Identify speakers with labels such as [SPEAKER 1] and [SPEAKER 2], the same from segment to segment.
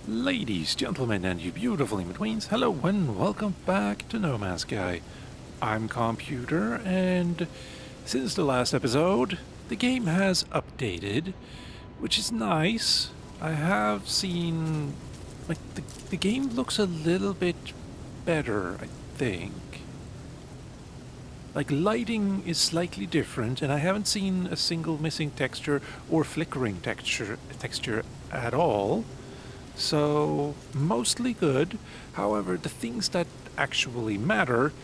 [SPEAKER 1] Ladies, gentlemen, and you beautiful in-betweens, hello and welcome back to No Man's Sky. I'm Calmputer, and since the last episode, the game has updated, which is nice. I have seen, like, the game looks a little bit better, I think. Like, lighting is slightly different, and I haven't seen a single missing texture or flickering texture at all. So, mostly good. However, the things that actually matter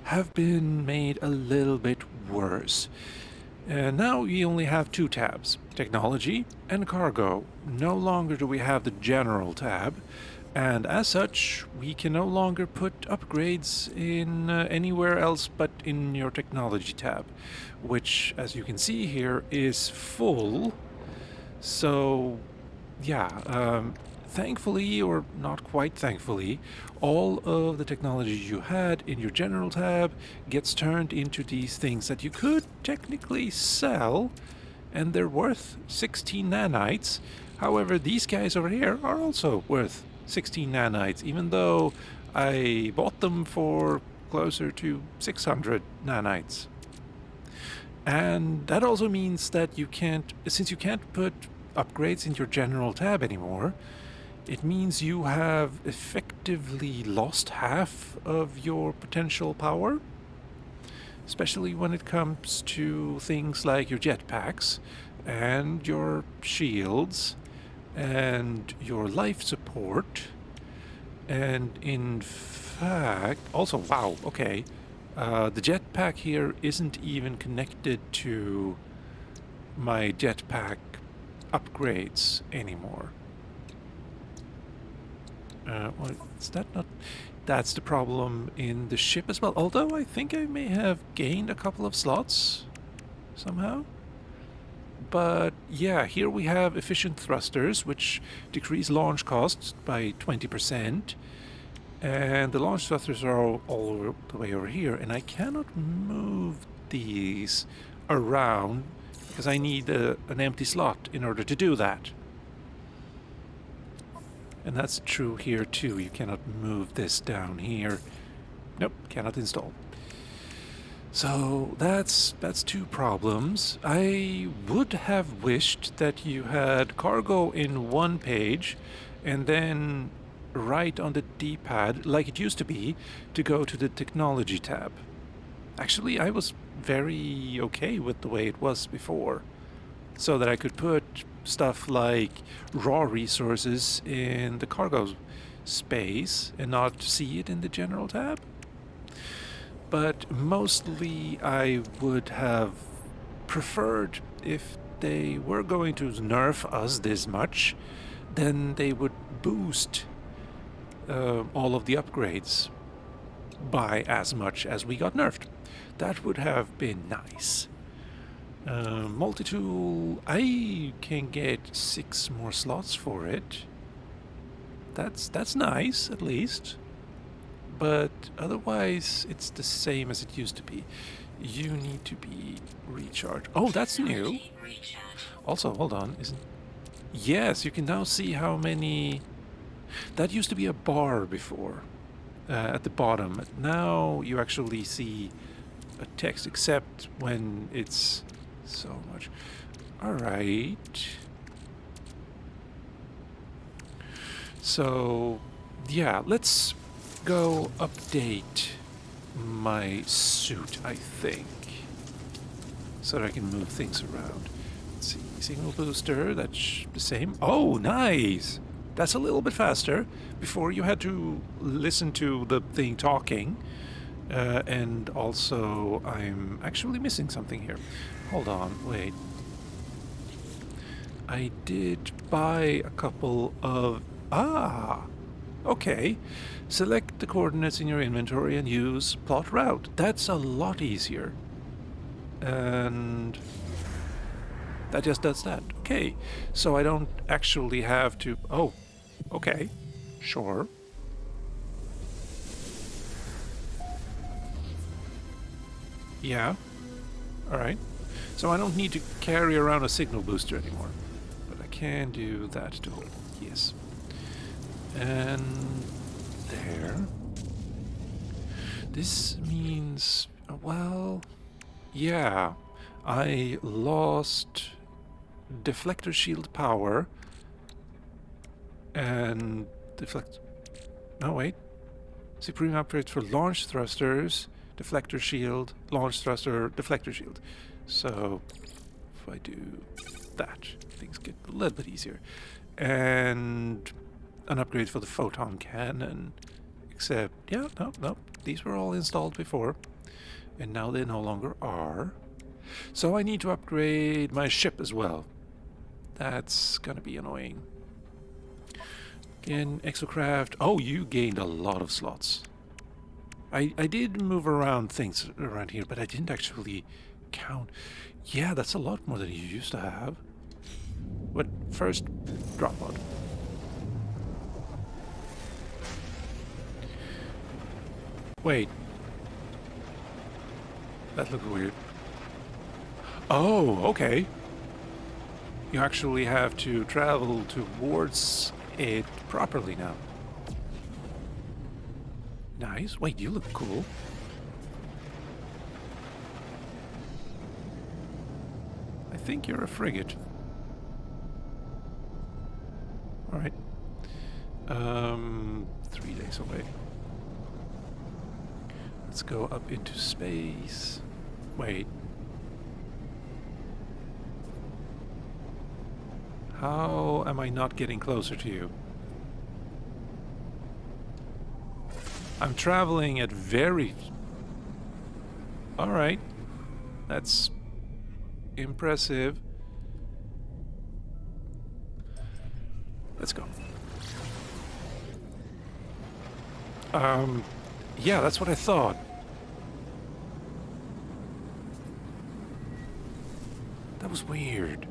[SPEAKER 1] have been made a little bit worse. And now we only have two tabs, Technology and Cargo. No longer do we have the General tab, and as such, we can no longer put upgrades in anywhere else but in your Technology tab, which, as you can see here, is full. So, yeah, thankfully, or not quite thankfully, all of the technology you had in your general tab gets turned into these things that you could technically sell, and they're worth 16 nanites. However, these guys over here are also worth 16 nanites, even though I bought them for closer to 600 nanites. And that also means that you can't, since you can't put upgrades in your general tab anymore, it means you have effectively lost half of your potential power, especially when it comes to things like your jetpacks and your shields and your life support. And in fact, also, wow, okay, the jetpack here isn't even connected to my jetpack upgrades anymore. Well, is that not... That's the problem in the ship as well. Although I think I may have gained a couple of slots somehow. But yeah, here we have efficient thrusters, which decrease launch costs by 20%. And the launch thrusters are all the way over here. And I cannot move these around because I need an empty slot in order to do that. And that's true here too. You cannot move this down here. Nope, cannot install. So that's two problems. I would have wished that you had cargo in one page and then right on the D-pad, like it used to be, to go to the technology tab. Actually, I was very okay with the way it was before, so that I could put stuff like raw resources in the cargo space and not see it in the general tab. But mostly I would have preferred, if they were going to nerf us this much, then they would boost all of the upgrades by as much as we got nerfed. That would have been nice. Multi-tool, I can get 6 more slots for it. That's nice, at least. But otherwise, it's the same as it used to be. You need to be recharged. Oh, that's new. Also, hold on, isn't... Yes, you can now see how many... That used to be a bar before, at the bottom. Now you actually see a text, except when it's... so much. Alright. So, yeah, let's go update my suit, I think, so that I can move things around. Let's see, signal booster, that's the same. Oh, nice! That's a little bit faster. Before you had to listen to the thing talking. And also, I'm actually missing something here. Hold on, wait. I did buy a couple of... Ah! Okay. Select the coordinates in your inventory and use plot route. That's a lot easier. And... that just does that. Okay. So I don't actually have to... Oh, okay. Sure. Yeah. Alright. So I don't need to carry around a signal booster anymore. But I can do that too. Yes. And there. This means, well, yeah, I lost deflector shield power and no, wait. Supreme upgrades for launch thrusters, deflector shield, launch thruster, deflector shield. So if I do that, things get a little bit easier. And an upgrade for the photon cannon. Except, yeah, no, these were all installed before. And now they no longer are. So I need to upgrade my ship as well. That's gonna be annoying. Again, exocraft. Oh, you gained a lot of slots. I did move around things around here, but I didn't actually count. Yeah, that's a lot more than you used to have. But first, drop pod. Wait. That looked weird. Oh, okay. You actually have to travel towards it properly now. Nice. Wait, you look cool. I think you're a frigate. Alright. 3 days away. Let's go up into space. Wait. How am I not getting closer to you? I'm traveling at very... Alright. That's impressive. Let's go. Yeah, that's what I thought. That was weird.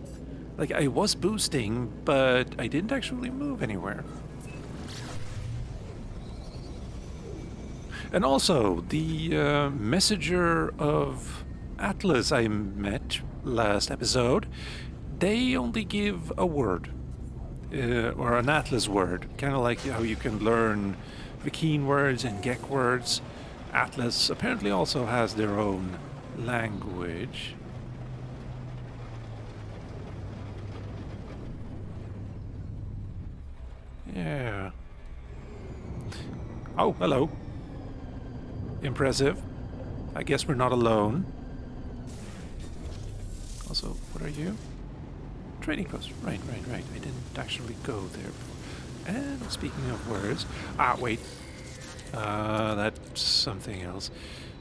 [SPEAKER 1] Like, I was boosting, but I didn't actually move anywhere. And also, the messenger of Atlas I met last episode, they only give a word. Or an Atlas word. Kind of like how you can learn Vikine words and Gek words. Atlas apparently also has their own language. Yeah. Oh, hello. Impressive. I guess we're not alone. Also, what are you? Trading post. Right. I didn't actually go there before. And speaking of words... Ah, wait. That's something else.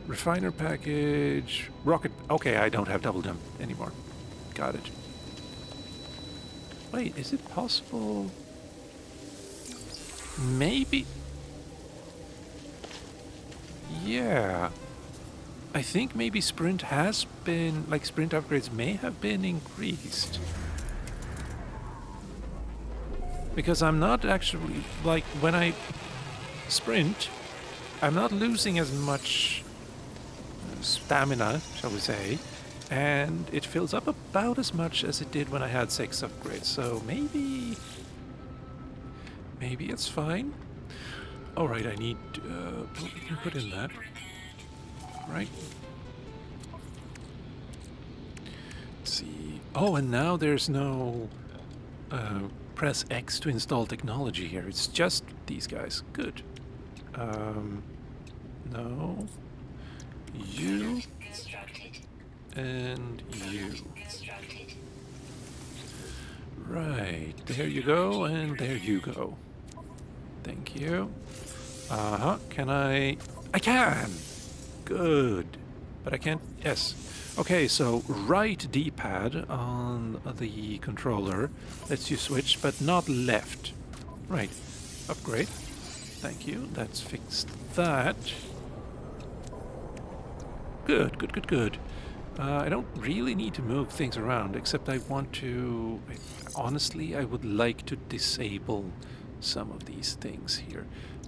[SPEAKER 1] Refiner package... Rocket... Okay, I don't have double jump anymore. Got it. Wait, is it possible... Maybe... Yeah. I think maybe sprint has been... Like, sprint upgrades may have been increased. Because I'm not actually... Like, when I sprint, I'm not losing as much stamina, shall we say. And it fills up about as much as it did when I had 6 upgrades. So maybe... Maybe it's fine. Alright, I need... we can put in that. Right. Let's see... Oh, and now there's no... press X to install technology here. It's just these guys. Good. No. You. And you. Right. There you go, and there you go. Thank you. Can I... I can! Good. But I can't... Yes. Okay, so right D-pad on the controller lets you switch, but not left. Right. Upgrade. Thank you. That's fixed that. Good. I don't really need to move things around, except I want to... Honestly, I would like to disable some of these things here.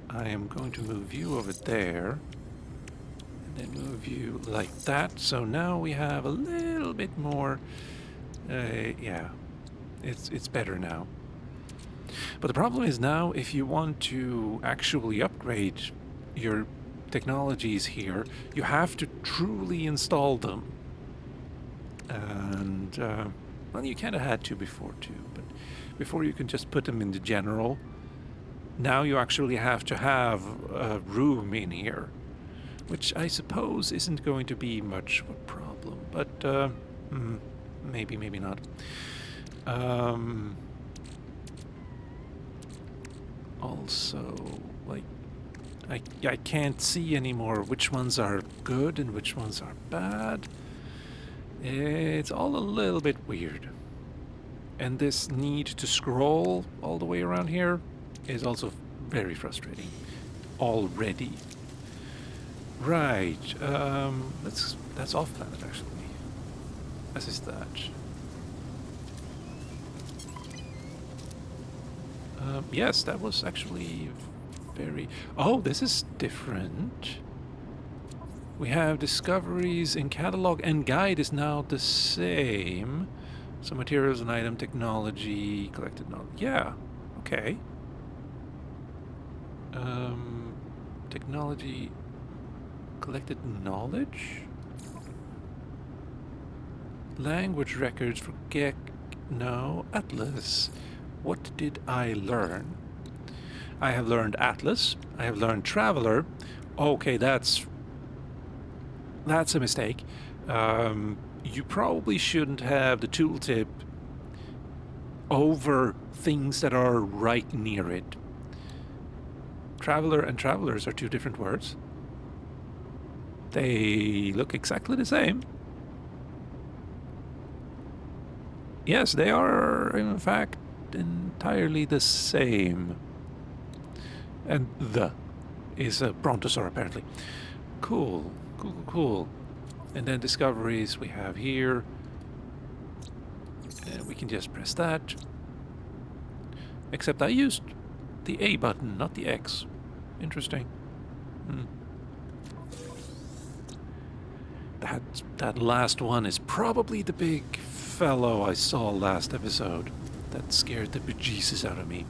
[SPEAKER 1] I am going to move you over there. And then move you like that. So now we have a little bit more... yeah. It's better now. But the problem is now, if you want to actually upgrade your technologies here, you have to truly install them. And, well, you kind of had to before too, but before you can just put them in the general. Now you actually have to have a room in here, which I suppose isn't going to be much of a problem, but maybe, maybe not. Also, like, I can't see anymore which ones are good and which ones are bad. It's all a little bit weird. And this need to scroll all the way around here is also very frustrating already. Right, that's off planet actually. As is that. Yes, that was actually very... Oh, this is different. We have discoveries in catalog and guide is now the same. So materials and item technology, collected knowledge. Yeah, okay. Technology, collected knowledge? Language records for no, Atlas. What did I learn? I have learned Atlas. I have learned Traveler. Okay, that's a mistake. You probably shouldn't have the tooltip over things that are right near it. Traveler and travelers are two different words. They look exactly the same. Yes, they are, in fact, entirely the same. And the is a brontosaur, apparently. Cool, cool, cool. And then discoveries we have here. And we can just press that. Except I used the A button, not the X. Interesting. That last one is probably the big fellow I saw last episode. That scared the bejesus out of me.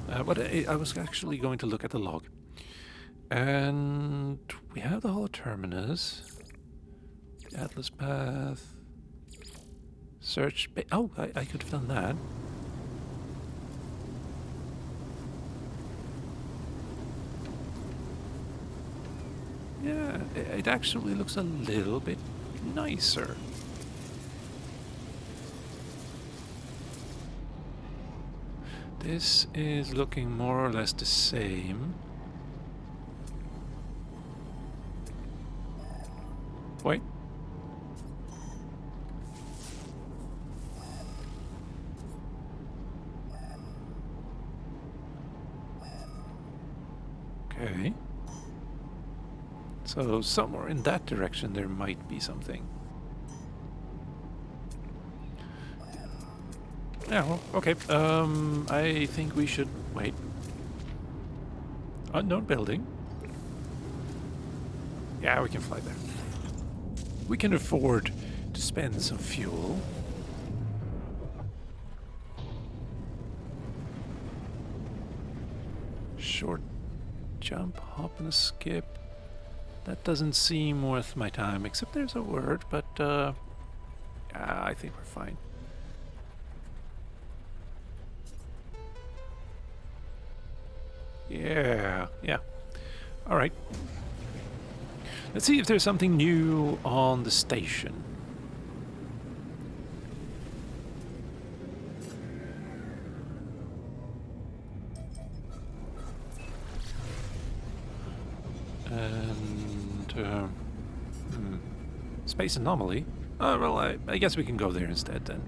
[SPEAKER 1] But I was actually going to look at the log. And we have the holoterminus. Atlas path. Search. Oh, I could have done that. Yeah, it actually looks a little bit nicer. This is looking more or less the same. Wait. Okay. So somewhere in that direction there might be something. Yeah, well, okay. I think we should wait. Unknown building. Yeah, we can fly there. We can afford to spend some fuel. Short jump, hop and a skip. That doesn't seem worth my time, except there's a word, but yeah, I think we're fine. Yeah. All right. Let's see if there's something new on the station. And space anomaly. Oh well, I guess we can go there instead then.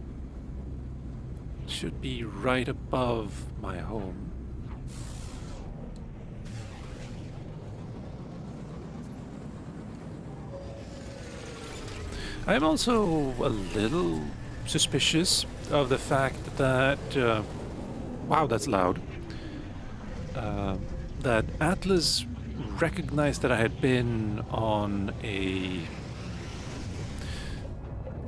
[SPEAKER 1] Should be right above my home. I'm also a little suspicious of the fact that, wow, that's loud, that Atlas recognized that I had been on a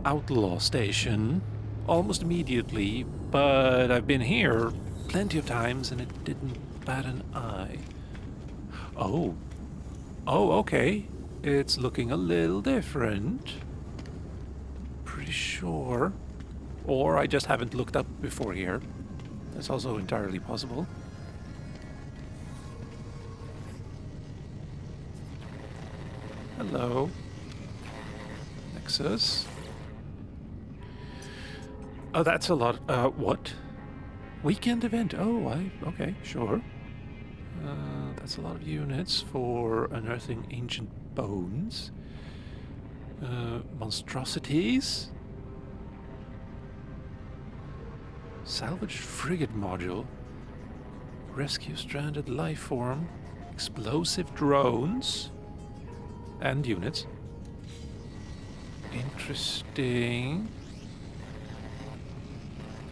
[SPEAKER 1] outlaw station almost immediately but I've been here plenty of times and it didn't bat an eye. Oh. Oh, okay. It's looking a little different. Pretty sure. Or I just haven't looked up before here. That's also entirely possible. Hello. Nexus. Oh, that's a lot. What? Weekend event. Oh, okay, sure. That's a lot of units for unearthing ancient bones. Monstrosities. Salvaged frigate module. Rescue stranded life form. Explosive drones. And units. Interesting.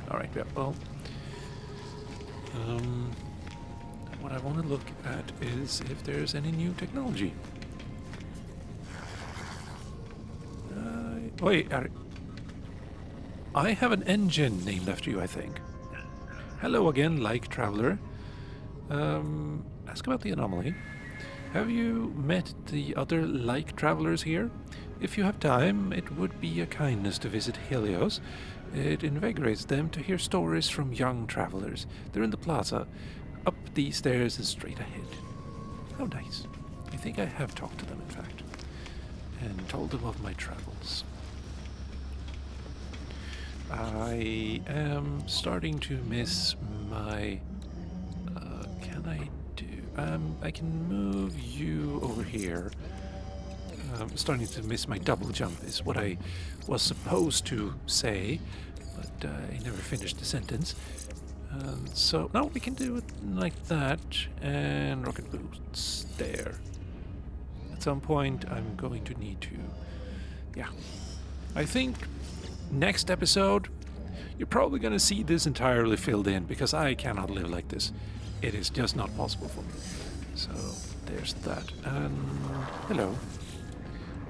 [SPEAKER 1] Alright, yeah, well. What I want to look at is if there's any new technology. Wait, I have an engine named after you, I think. Hello again, like traveler. Ask about the anomaly. Have you met the other like travelers here? If you have time, it would be a kindness to visit Helios. It invigorates them to hear stories from young travelers. They're in the plaza, up these stairs and straight ahead. How nice. I think I have talked to them, in fact, and told them of my travels. I am starting to miss my... can I do... I can move you over here. I'm starting to miss my double jump, is what I was supposed to say, but I never finished the sentence. So, no, we can do it like that, and rocket boosts there. At some point, I'm going to need to... Yeah. I think next episode, you're probably going to see this entirely filled in, because I cannot live like this. It is just not possible for me. So, there's that. And hello.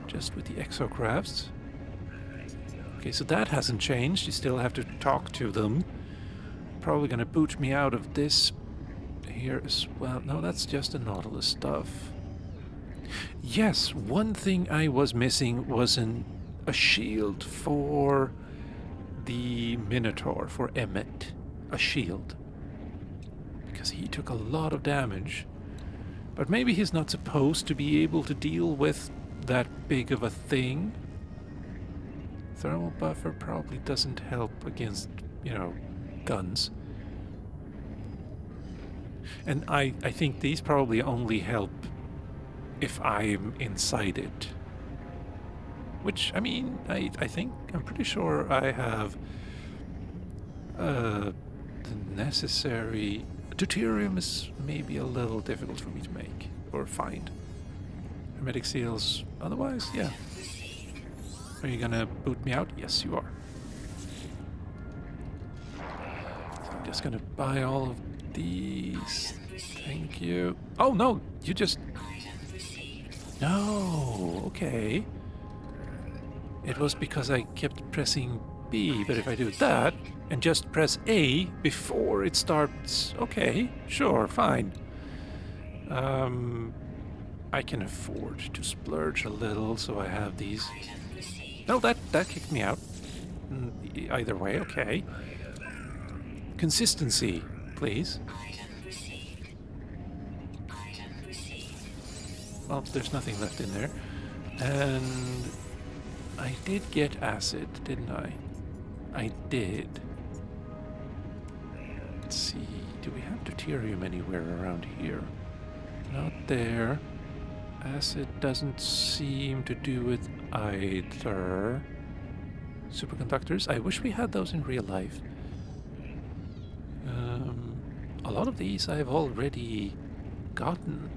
[SPEAKER 1] Just with the exocrafts. Okay, so that hasn't changed. You still have to talk to them. Probably gonna boot me out of this here as well. No, that's just the Nautilus stuff. Yes, one thing I was missing was a shield for the Minotaur, for Emmet. A shield. Because he took a lot of damage. But maybe he's not supposed to be able to deal with that big of a thing. Thermal buffer probably doesn't help against, guns. And I think these probably only help if I'm inside it. Which, I mean, I think, I'm pretty sure I have the necessary... Deuterium is maybe a little difficult for me to make or find. Hermetic seals, otherwise, yeah. Are you gonna boot me out? Yes, you are. So I'm just gonna buy all of these. Thank you. Oh, no! You just... No! Okay. It was because I kept pressing B, but if I do that, and just press A before it starts... Okay, sure, fine. I can afford to splurge a little, so I have these. No, that kicked me out. Either way, okay. Consistency, please. Well, there's nothing left in there. And I did get acid, didn't I? I did. Let's see, do we have deuterium anywhere around here? Not there. Acid doesn't seem to do it either. Superconductors? I wish we had those in real life. A lot of these I've already gotten.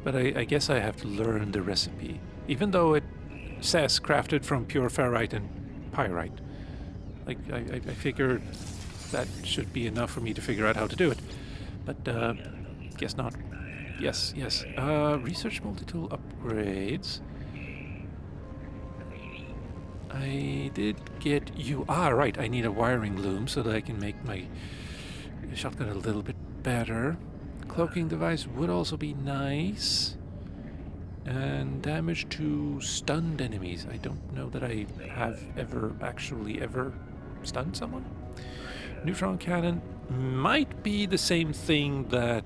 [SPEAKER 1] But I guess I have to learn the recipe. Even though it says crafted from pure ferrite and pyrite. Like, I figured that should be enough for me to figure out how to do it. But, guess not. Yes. Research multi-tool upgrades. I did get you. Ah, right. I need a wiring loom so that I can make my shotgun a little bit better. Cloaking device would also be nice. And damage to stunned enemies. I don't know that I have ever stunned someone. Neutron cannon might be the same thing that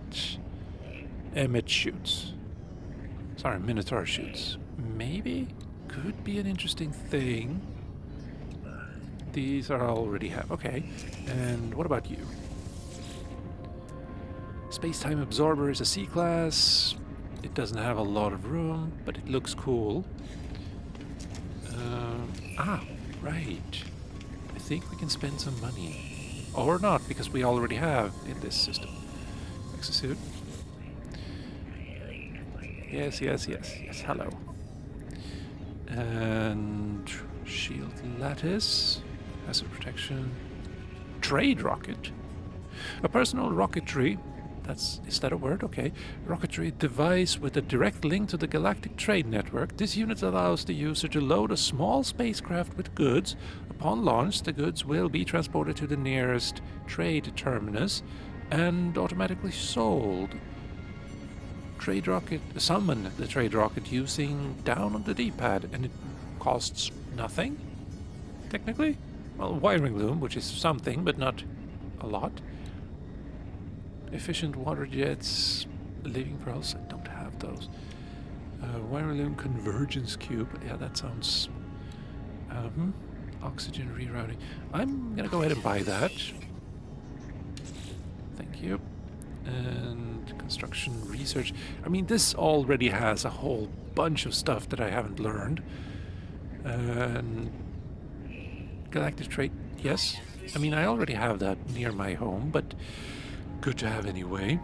[SPEAKER 1] Emmett shoots. Sorry, Minotaur shoots. Maybe? Could be an interesting thing. These are already have. Okay. And what about you? Space-time absorber is a C-class. It doesn't have a lot of room, but it looks cool. Right. I think we can spend some money. Or not, because we already have in this system. Exosuit. Yes, hello. And shield lattice. Hazard protection. Trade rocket. A personal rocketry. Is that a word? Okay. Rocketry device with a direct link to the galactic trade network. This unit allows the user to load a small spacecraft with goods. Upon launch, the goods will be transported to the nearest trade terminus and automatically sold. Trade rocket. Summon the trade rocket using down on the D-pad, and it costs nothing, technically. Well, wiring loom, which is something, but not a lot. Efficient water jets, living pearls. I don't have those. Wiring loom convergence cube. Yeah, that sounds. Oxygen rerouting. I'm gonna go ahead and buy that. Thank you. And construction research. I mean, this already has a whole bunch of stuff that I haven't learned. And galactic trade. Yes. I mean, I already have that near my home, but. Good to have anyway.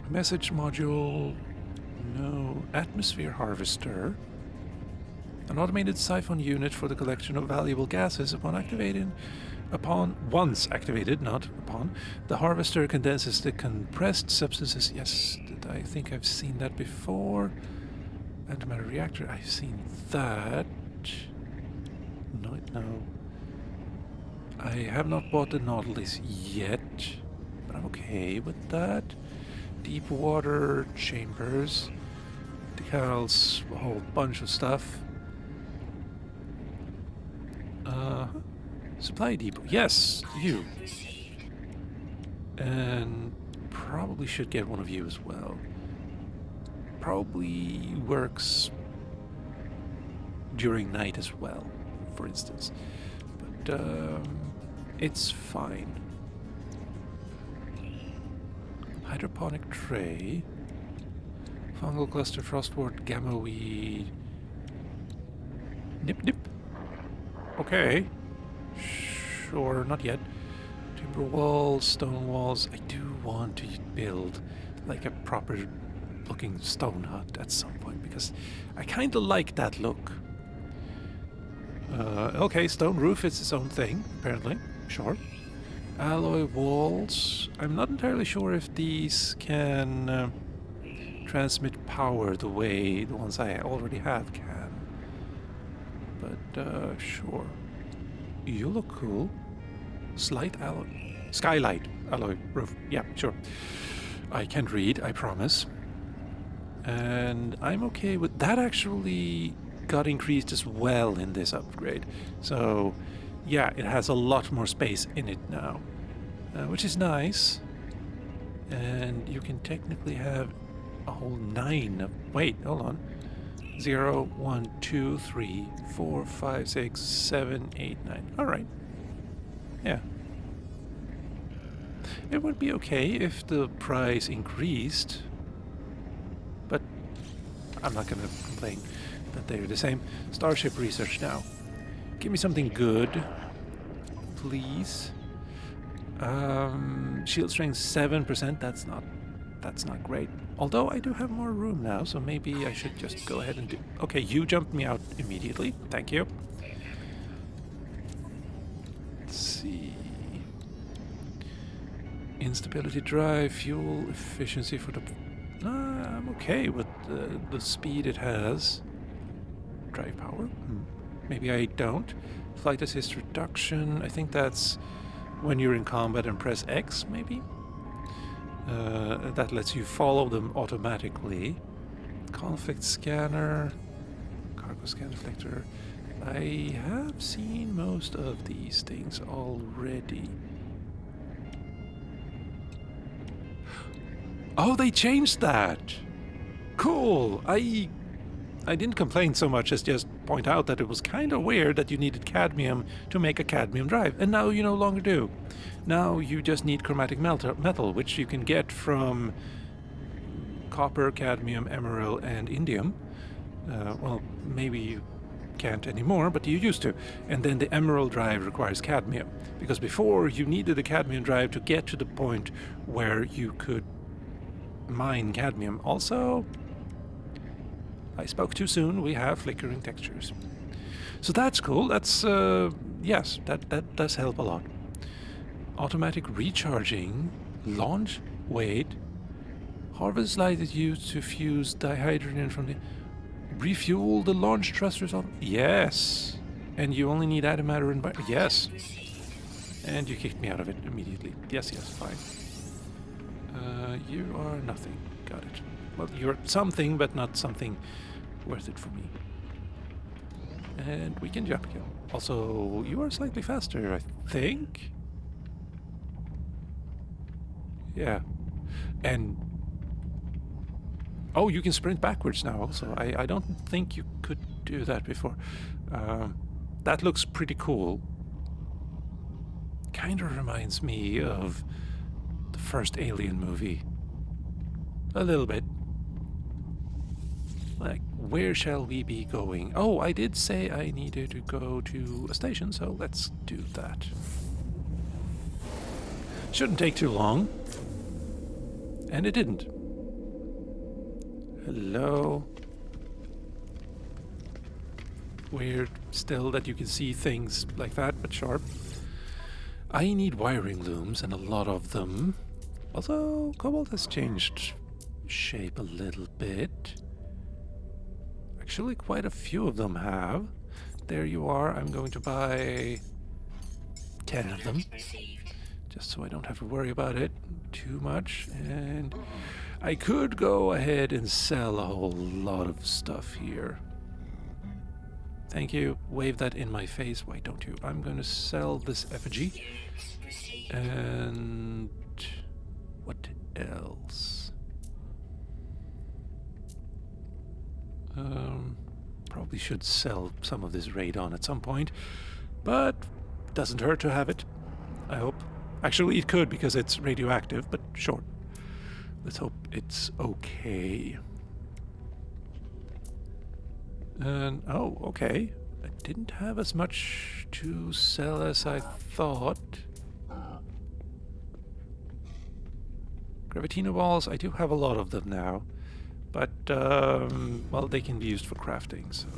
[SPEAKER 1] Message module. No. Atmosphere harvester. An automated siphon unit for the collection of valuable gases once activated, not upon. The harvester condenses the compressed substances. Yes, I think I've seen that before. Antimatter reactor. I've seen that. No. I have not bought the Nautilus yet. I'm okay with that. Deep water chambers, decals, a whole bunch of stuff. Supply depot. Yes, you. And probably should get one of you as well. Probably works during night as well, for instance. But it's fine. Hydroponic tray. Fungal cluster, frostwort, gamma weed. Nip. Okay. Sure, not yet. Timber walls, stone walls. I do want to build like a proper looking stone hut at some point because I kind of like that look. Okay, stone roof is its own thing, apparently. Sure. Alloy walls. I'm not entirely sure if these can transmit power the way the ones I already have can. But, sure. You look cool. Slight alloy. Skylight alloy roof. Yeah, sure. I can't read, I promise. And I'm okay with that. Actually got increased as well in this upgrade. So, yeah, it has a lot more space in it now, which is nice. And you can technically have a whole 9 of... Wait, hold on. 0, 1, 2, 3, 4, 5, 6, 7, 8, 9. Alright. Yeah. It would be okay if the price increased, but I'm not going to complain that they're the same. Starship research now. Give me something good, please. Shield strength 7%. That's not great. Although I do have more room now, so maybe I should just go ahead and do... Okay, you jumped me out immediately. Thank you. Let's see. Instability drive, fuel efficiency for the... I'm okay with the speed it has. Drive power. Maybe I don't. Flight assist reduction. I think that's when you're in combat and press X, maybe? That lets you follow them automatically. Conflict scanner. Cargo scan deflector. I have seen most of these things already. Oh, they changed that! Cool! I didn't complain so much as just point out that it was kind of weird that you needed cadmium to make a cadmium drive, and now you no longer do. Now you just need chromatic metal, which you can get from copper, cadmium, emerald, and indium. Well, maybe you can't anymore, but you used to. And then the emerald drive requires cadmium, because before you needed a cadmium drive to get to the point where you could mine cadmium. Also, I spoke too soon, we have flickering textures. So that's cool. That's, yes, that does help a lot. Automatic recharging, launch, wait. Harvest light is used to fuse dihydrogen from the... Refuel the launch thrusters on... Yes! And you only need antimatter and... Yes! And you kicked me out of it immediately. Yes, fine. You are nothing. Got it. Well, you're something, but not something worth it for me. And we can jump kill. Also, you are slightly faster, I think? Yeah. And... Oh, you can sprint backwards now also. I don't think you could do that before. That looks pretty cool. Kind of reminds me of the first Alien movie. A little bit. Like, where shall we be going? Oh, I did say I needed to go to a station, so let's do that. Shouldn't take too long. And it didn't. Hello. Weird still that you can see things like that, but sharp. I need wiring looms, and a lot of them. Although Cobalt has changed shape a little bit. Actually, quite a few of them have. There you are. I'm going to buy 10 of them. Just so I don't have to worry about it too much. And I could go ahead and sell a whole lot of stuff here. Thank you. Wave that in my face. Why don't you? I'm going to sell this effigy. And what else? Probably should sell some of this radon at some point, but doesn't hurt to have it, I hope. Actually, it could because it's radioactive, but sure. Let's hope it's okay. And, oh, okay. I didn't have as much to sell as I thought. Gravitino balls, I do have a lot of them now. But, well, they can be used for crafting, so...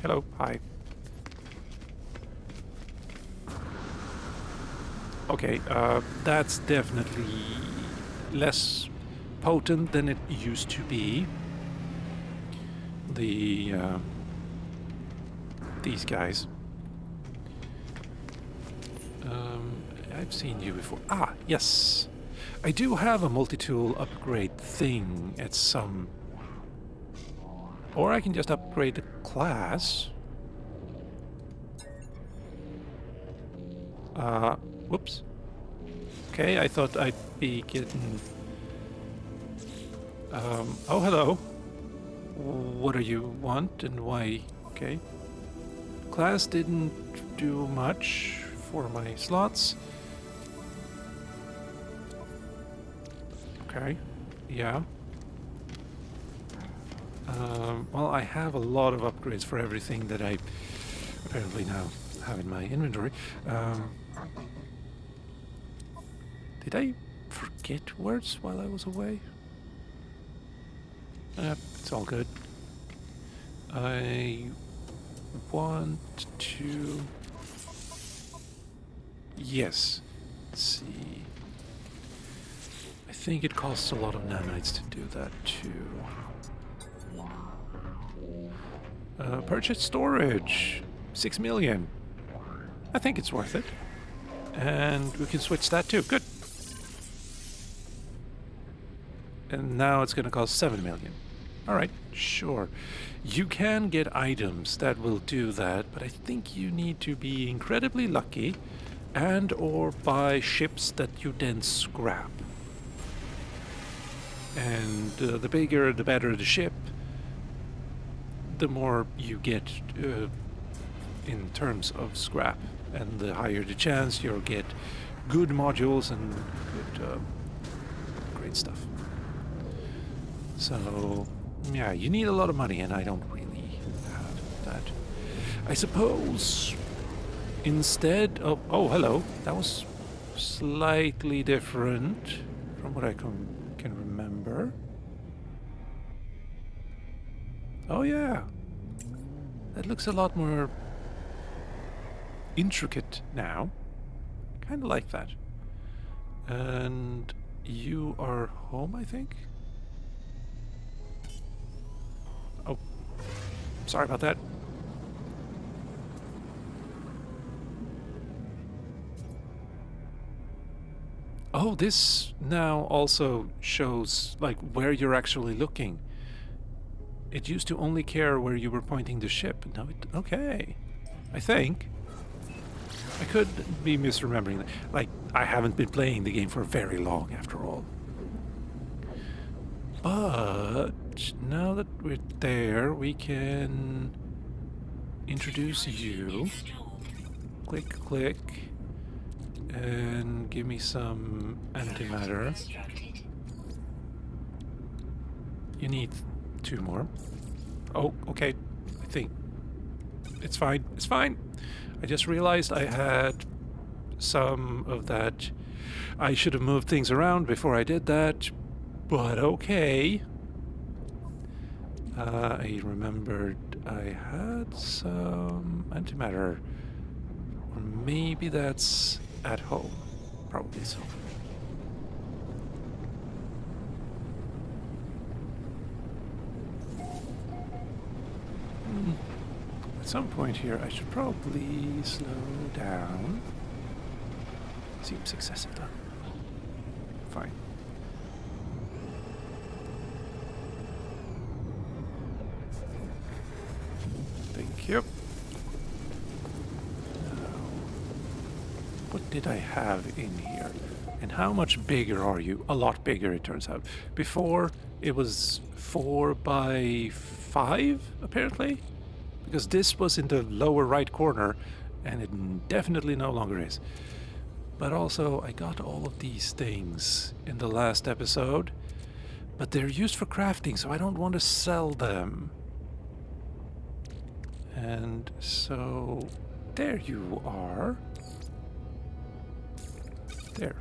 [SPEAKER 1] Hello, hi. Okay, that's definitely less potent than it used to be. These guys. I've seen you before. Ah, yes! I do have a multi-tool upgrade thing at some... Or I can just upgrade the class. Whoops. Okay, I thought I'd be getting... oh, hello. What do you want and why? Okay. Class didn't do much for my slots. Okay, yeah. Well, I have a lot of upgrades for everything that I apparently now have in my inventory. Did I forget words while I was away? It's all good. I want to... Yes. Let's see. I think it costs a lot of nanites to do that too. Purchase storage. 6 million. I think it's worth it. And we can switch that too. Good. And now it's going to cost 7 million. Alright, sure. You can get items that will do that, but I think you need to be incredibly lucky and or buy ships that you then scrap. And the bigger, the better the ship, the more you get in terms of scrap. And the higher the chance you'll get good modules and good, great stuff. So, yeah, you need a lot of money, and I don't really have that. I suppose instead of... Oh, hello. That was slightly different from what I can remember. Oh, yeah. That looks a lot more intricate now. Kind of like that. And you are home, I think? Oh, sorry about that. Oh, this now also shows like where you're actually looking. It used to only care where you were pointing the ship. Now it... Okay. I think. I could be misremembering that. Like, I haven't been playing the game for very long, after all. But now that we're there, we can introduce you. Click, click. And give me some antimatter. You need 2 more. Oh, okay. I think it's fine. It's fine. I just realized I had some of that. I should have moved things around before I did that, but okay. I remembered I had some antimatter. Or maybe that's at home. Probably so. At some point here, I should probably slow down. Seems excessive, though. Fine. Thank you. Now, what did I have in here? And how much bigger are you? A lot bigger, it turns out. Before, it was 4 by 5, apparently? Because this was in the lower right corner, and it definitely no longer is. But also, I got all of these things in the last episode, but they're used for crafting, so I don't want to sell them. And so, there you are. There.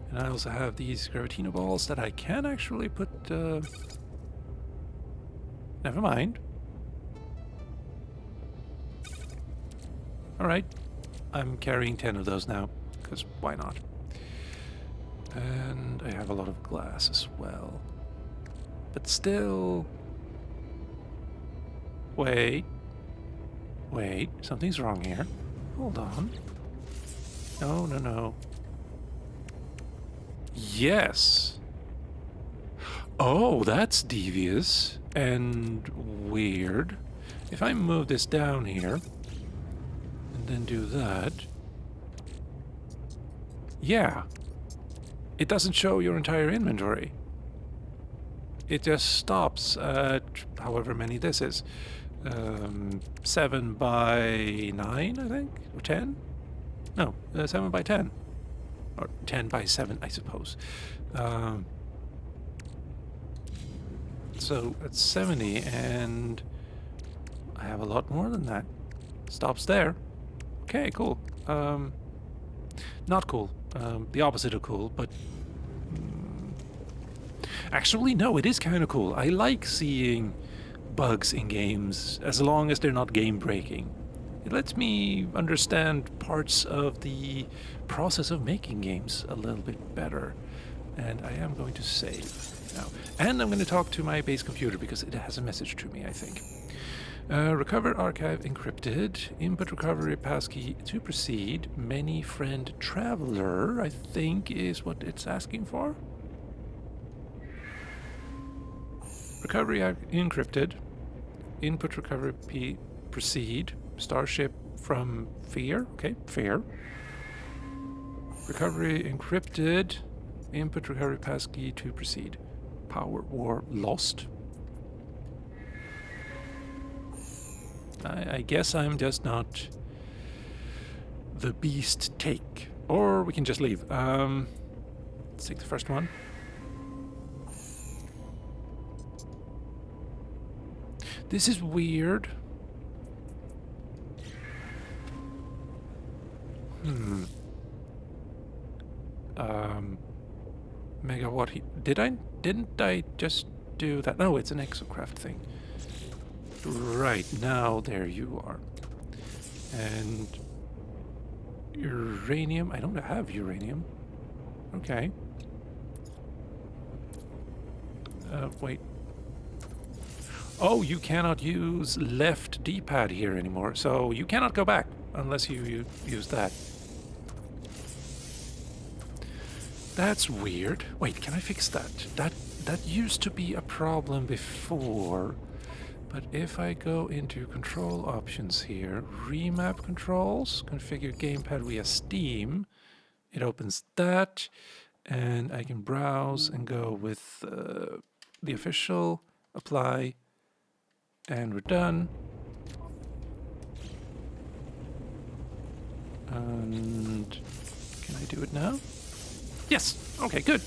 [SPEAKER 1] And I also have these Gravitino balls that I can actually put... Never mind. Alright, I'm carrying 10 of those now, because why not? And I have a lot of glass as well. But still... Wait, something's wrong here. Hold on. No, no, no. Yes! Oh, that's devious and weird. If I move this down here... then do that. Yeah. It doesn't show your entire inventory. It just stops at however many this is. 7 by 9, I think? Or 10? No, 7 by 10. Or 10 by 7, I suppose. So it's 70, and I have a lot more than that. Stops there. Okay, cool. Not cool. The opposite of cool, but... Actually, no, it is kind of cool. I like seeing bugs in games, as long as they're not game-breaking. It lets me understand parts of the process of making games a little bit better. And I am going to save now. And I'm going to talk to my base computer, because it has a message to me, I think. Recover archive encrypted. Input recovery passkey to proceed. Many friend traveler, I think, is what it's asking for. Recovery encrypted. Input recovery proceed. Starship from Fear. Okay, Fear. Recovery encrypted. Input recovery passkey to proceed. Power war lost. I guess I'm just not the beast take. Or we can just leave. Let's take the first one. This is weird. Megawatt. Didn't I just do that? No, it's an exocraft thing. Right, now there you are. And uranium. I don't have uranium. Okay. Wait. Oh, you cannot use left D-pad here anymore, so you cannot go back unless you use that. That's weird. Wait, can I fix that? That used to be a problem before. But if I go into control options here, remap controls, configure gamepad via Steam, it opens that, and I can browse and go with the official, apply, and we're done. And can I do it now? Yes. Okay, good.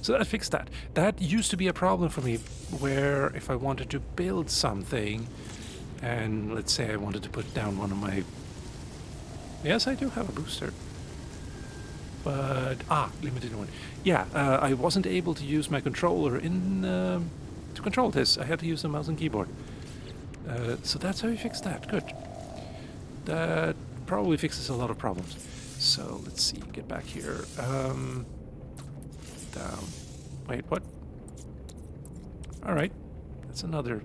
[SPEAKER 1] So that fixed that. That used to be a problem for me, where if I wanted to build something, and let's say I wanted to put down one of my... Yes, I do have a booster. But... limited one. Yeah, I wasn't able to use my controller to control this. I had to use the mouse and keyboard. So that's how you fix that. Good. That probably fixes a lot of problems. So let's see, get back here. Down. Wait, what? Alright. That's another...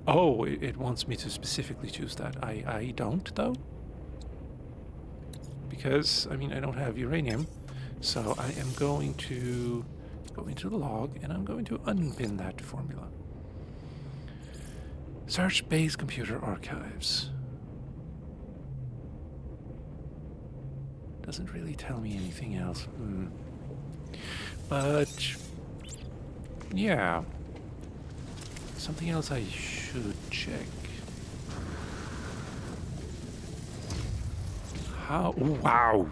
[SPEAKER 1] Oh, it wants me to specifically choose that. I don't, though. Because, I mean, I don't have uranium. So I am going to go into the log, and I'm going to unpin that formula. Search base computer archives. Doesn't really tell me anything else. But yeah, something else I should check. How? Wow.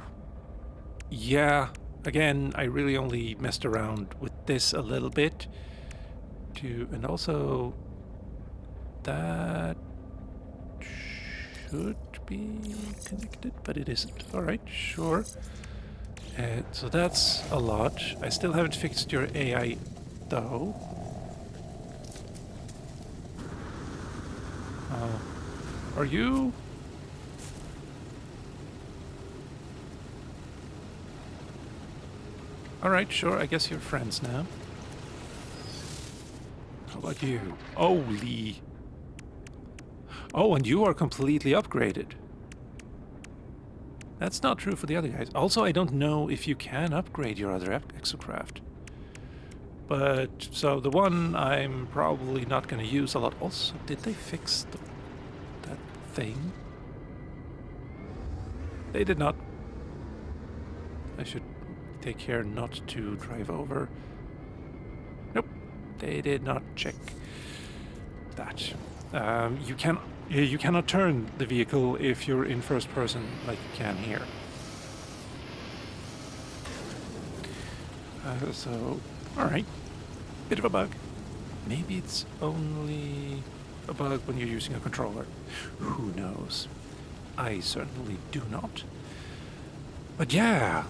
[SPEAKER 1] Yeah. Again, I really only messed around with this a little bit. And also that should be connected, but it isn't. All right, sure. So that's a lot. I still haven't fixed your AI, though. Are you? All right, sure. I guess you're friends now. How about you? Holy. Oh, and you are completely upgraded. That's not true for the other guys. Also, I don't know if you can upgrade your other exocraft. But, so the one I'm probably not going to use a lot. Also, did they fix that thing? They did not. I should take care not to drive over. Nope, they did not check that. You cannot turn the vehicle if you're in first person like you can here. So, alright. Bit of a bug. Maybe it's only a bug when you're using a controller. Who knows? I certainly do not. But yeah,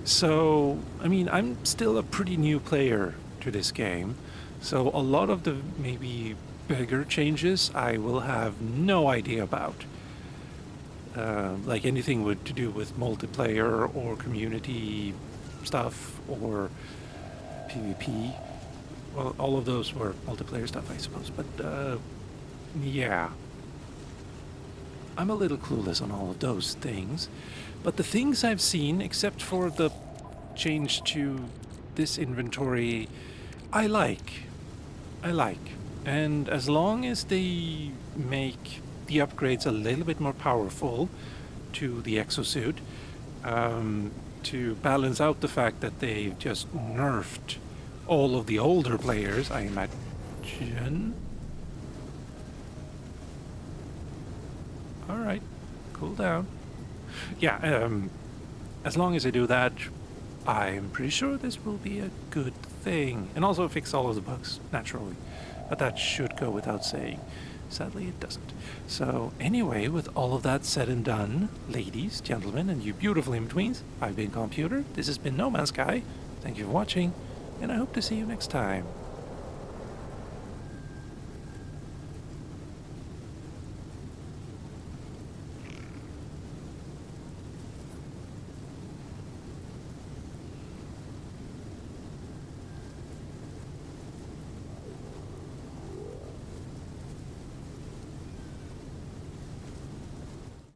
[SPEAKER 1] so, I mean, I'm still a pretty new player to this game, so a lot of the maybe bigger changes I will have no idea about. Like anything to do with multiplayer or community stuff or PvP. Well, all of those were multiplayer stuff, I suppose, but yeah. I'm a little clueless on all of those things, but the things I've seen, except for the change to this inventory, I like. I like. And as long as they make the upgrades a little bit more powerful to the exosuit, to balance out the fact that they've just nerfed all of the older players, I imagine. All right, cool down. Yeah, as long as they do that, I'm pretty sure this will be a good thing. And also fix all of the bugs, naturally. But that should go without saying. Sadly, it doesn't. So, anyway, with all of that said and done, ladies, gentlemen, and you beautiful in-betweens, I've been Calmputer, this has been No Man's Sky, thank you for watching, and I hope to see you next time.